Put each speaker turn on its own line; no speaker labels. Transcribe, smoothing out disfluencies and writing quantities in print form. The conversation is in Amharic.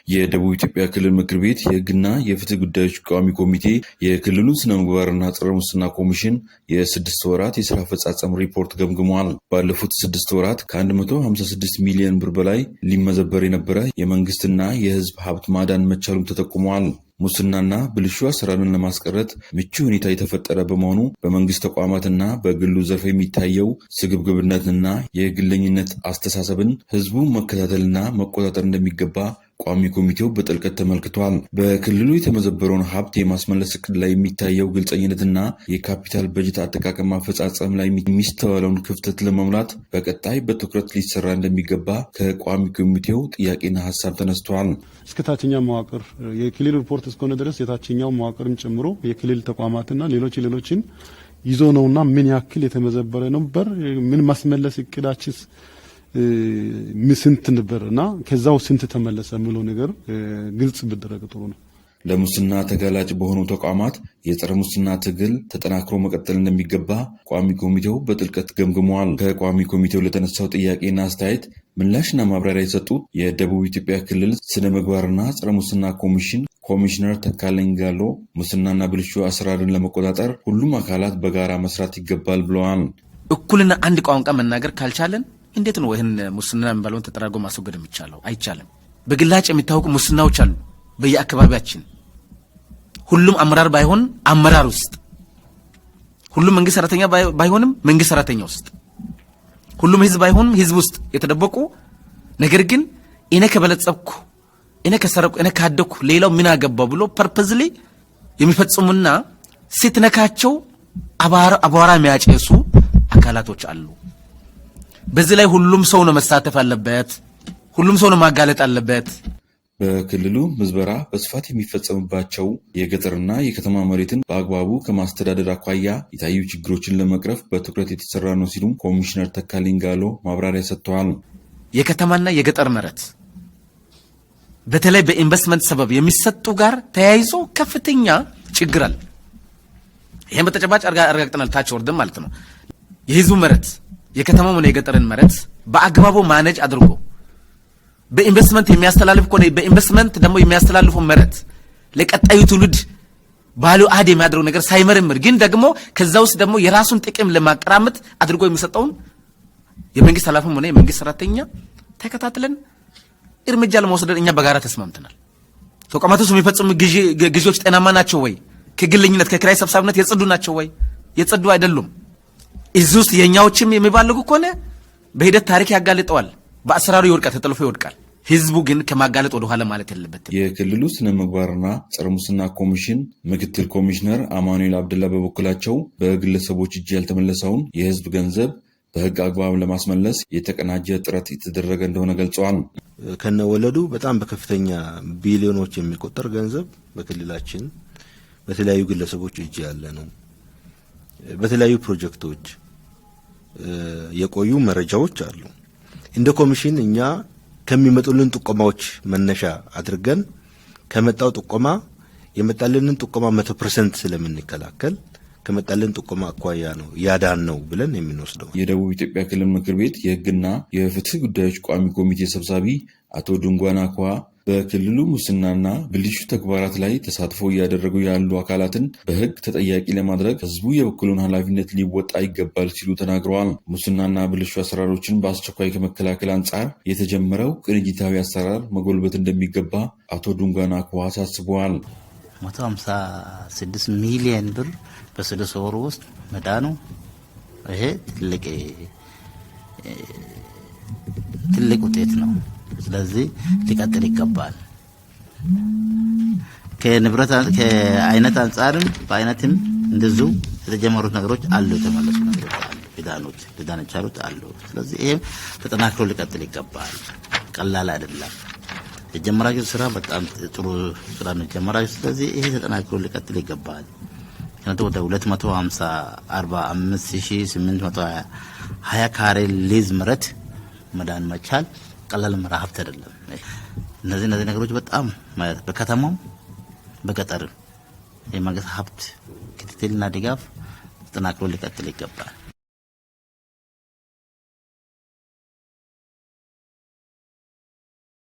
የደቡብ ኢትዮጵያ ክልል ምክር ቤት የሕግና የፍትህ ጉዳዮች ቋሚ ኮሚቴ የክልሉን ስነ ምግባርና ጸረ ሙስና ኮሚሽን የ6 ወራት የስራ አፈጻጸም ሪፖርት ገምግሟል። ባለፉት 6 ወራት ከ156 ሚሊዮን ብር በላይ ሊመዘበር የነበረ የመንግስትና የህዝብ ሀብት ማዳን መቻሉም ተጠቁሟል። ሙስናና ብልሹ አሰራርን ለማስቀረት ምቹ ሁኔታ የተፈጠረ በመሆኑ በመንግስት ተቋማትና በግሉ ዘርፍ የሚታየው ስግብግብነትና የግለኝነት አስተሳሰብን ህዝቡ መከታተልና መቆጣጠር እንደሚገባ ቋሚ ኮሚቴው በጥልቀት ተመልክቷል። በክልሉ የተመዘበረውን ሀብት የማስመለስ እቅድ ላይ የሚታየው ግልጸኝነትና የካፒታል በጀት አጠቃቀም አፈጻጸም ላይ የሚስተዋለውን ክፍተት ለመሙላት በቀጣይ በትኩረት ሊሰራ እንደሚገባ ከቋሚ ኮሚቴው ጥያቄና ሀሳብ ተነስቷል።
እስከ ታችኛው መዋቅር የክልል ሪፖርት እስከሆነ ድረስ የታችኛው መዋቅርም ጨምሮ የክልል ተቋማትና ሌሎችን ይዞ ነውና ምን ያክል የተመዘበረ ነበር፣ ምን ማስመለስ እቅዳችስ ስንት ነበርና ከዛው ስንት ተመለሰ የሚለው ነገር ግልጽ ቢደረግ ጥሩ ነው።
ለሙስና ተጋላጭ በሆኑ ተቋማት የጸረ ሙስና ትግል ተጠናክሮ መቀጠል እንደሚገባ ቋሚ ኮሚቴው በጥልቀት ገምግሟል። ከቋሚ ኮሚቴው ለተነሳው ጥያቄና አስተያየት ምላሽና ማብራሪያ የሰጡት የደቡብ ኢትዮጵያ ክልል ስነ ምግባርና ጸረ ሙስና ኮሚሽን ኮሚሽነር ተካልኝ ጋሎ ሙስናና ብልሹ አሰራርን ለመቆጣጠር ሁሉም አካላት በጋራ መስራት ይገባል ብለዋል።
እኩልና አንድ ቋንቋ መናገር ካልቻለን እንዴት ነው ይሄን ሙስና የሚባለውን ተጠራርጎ ማስወገድ የሚቻለው? አይቻልም። በግላጭ የሚታወቁ ሙስናዎች አሉ በየአካባቢያችን። ሁሉም አመራር ባይሆን አመራር ውስጥ፣ ሁሉም መንግስት ሰራተኛ ባይሆንም መንግስት ሰራተኛ ውስጥ፣ ሁሉም ህዝብ ባይሆንም ህዝብ ውስጥ የተደበቁ ነገር ግን እኔ ከበለጸብኩ፣ እኔ ከሰረኩ፣ እኔ ካደኩ ሌላው ምን አገባው ብሎ ፐርፐዝሊ የሚፈጽሙና ስትነካቸው አቧራ የሚያጨሱ አካላቶች አሉ። በዚህ ላይ ሁሉም ሰው ነው መሳተፍ አለበት። ሁሉም ሰው ነው ማጋለጥ አለበት።
በክልሉ ምዝበራ በስፋት የሚፈጸምባቸው የገጠርና የከተማ መሬትን በአግባቡ ከማስተዳደር አኳያ የታዩ ችግሮችን ለመቅረፍ በትኩረት የተሰራ ነው ሲሉ ኮሚሽነር ተካልኝ ጋሎ ማብራሪያ ሰጥተዋል።
የከተማና የገጠር መሬት በተለይ በኢንቨስትመንት ሰበብ የሚሰጡ ጋር ተያይዞ ከፍተኛ ችግር አለ። ይሄን በተጨባጭ አረጋግጠናል። ታች ወርደን ማለት ነው። የህዝቡ መሬት የከተማው ነው የገጠርን መሬት በአግባቡ ማኔጅ አድርጎ በኢንቨስትመንት የሚያስተላልፍ ኮኔ በኢንቨስትመንት ደግሞ የሚያስተላልፉ መሬት ለቀጣዩ ትውልድ ባሉ አድ የሚያደርገው ነገር ሳይመረምር ግን ደግሞ ከዛ ውስጥ ደግሞ የራሱን ጥቅም ለማቀራመጥ አድርጎ የሚሰጠውን የመንግስት ኃላፊም ሆነ የመንግስት ሰራተኛ ተከታትለን እርምጃ ለመውሰድ እኛ በጋራ ተስማምተናል። ተቋማቱ የሚፈጽሙ ግዢዎች ጤናማ ናቸው ወይ? ከግለኝነት ከክራይ ሰብሳቢነት የጸዱ ናቸው ወይ? የጸዱ አይደሉም። እዚህ ውስጥ የኛዎችም የሚባልጉ ከሆነ በሂደት ታሪክ ያጋልጠዋል፣ በአሰራሩ ይወድቃል፣ ተጠልፎ ይወድቃል። ህዝቡ ግን ከማጋለጥ ወደ ኋላ ማለት የለበትም።
የክልሉ ስነ ምግባርና ጸረ ሙስና ኮሚሽን ምክትል ኮሚሽነር አማኑኤል አብደላ በበኩላቸው በግለሰቦች እጅ ያልተመለሰውን የህዝብ ገንዘብ በህግ አግባብ ለማስመለስ የተቀናጀ ጥረት የተደረገ እንደሆነ ገልጸዋል።
ከነወለዱ በጣም በከፍተኛ ቢሊዮኖች የሚቆጠር ገንዘብ በክልላችን በተለያዩ ግለሰቦች እጅ ያለ ነው። በተለያዩ ፕሮጀክቶች የቆዩ መረጃዎች አሉ። እንደ ኮሚሽን እኛ ከሚመጡልን ጥቆማዎች መነሻ አድርገን ከመጣው ጥቆማ የመጣልንን ጥቆማ 100% ስለምንከላከል ከመጣልን ጥቆማ አኳያ ነው ያዳን ነው ብለን የምንወስደው።
የደቡብ ኢትዮጵያ ክልል ምክር ቤት የህግና የፍትህ ጉዳዮች ቋሚ ኮሚቴ ሰብሳቢ አቶ ድንጓና ኳ በክልሉ ሙስናና ብልሹ ተግባራት ላይ ተሳትፎ እያደረጉ ያሉ አካላትን በህግ ተጠያቂ ለማድረግ ህዝቡ የበኩሉን ኃላፊነት ሊወጣ ይገባል ሲሉ ተናግረዋል። ሙስናና ብልሹ አሰራሮችን በአስቸኳይ ከመከላከል አንጻር የተጀመረው ቅንጅታዊ አሰራር መጎልበት እንደሚገባ አቶ ዱንጋና ኳ አሳስበዋል።
156 ሚሊዮን ብር በስድስት ወር ውስጥ መዳኑ ይሄ ትልቅ ውጤት ነው። ስለዚህ ሊቀጥል ይገባል። ከንብረት ከአይነት አንጻርም በአይነትም እንደዚሁ የተጀመሩት ነገሮች አሉ፣ የተመለሱ ነገሮች አሉ፣ ሊዳኖች አሉ። ስለዚህ ይሄም ተጠናክሮ ሊቀጥል ይገባል። ቀላል አይደለም። የጀመራችሁ ስራ በጣም ጥሩ ስራ ነው ጀመራችሁ። ስለዚህ ይሄ ተጠናክሮ ሊቀጥል ይገባል። ወደ 255,820 ካሬ ሊዝ መሬት መዳን መቻል ቀላል ሀብት አይደለም። እነዚህ ነገሮች በጣም ማለት በከተማው በገጠር የመንግስት ሀብት ክትትልና ድጋፍ ተጠናክሮ ሊቀጥል ይገባል።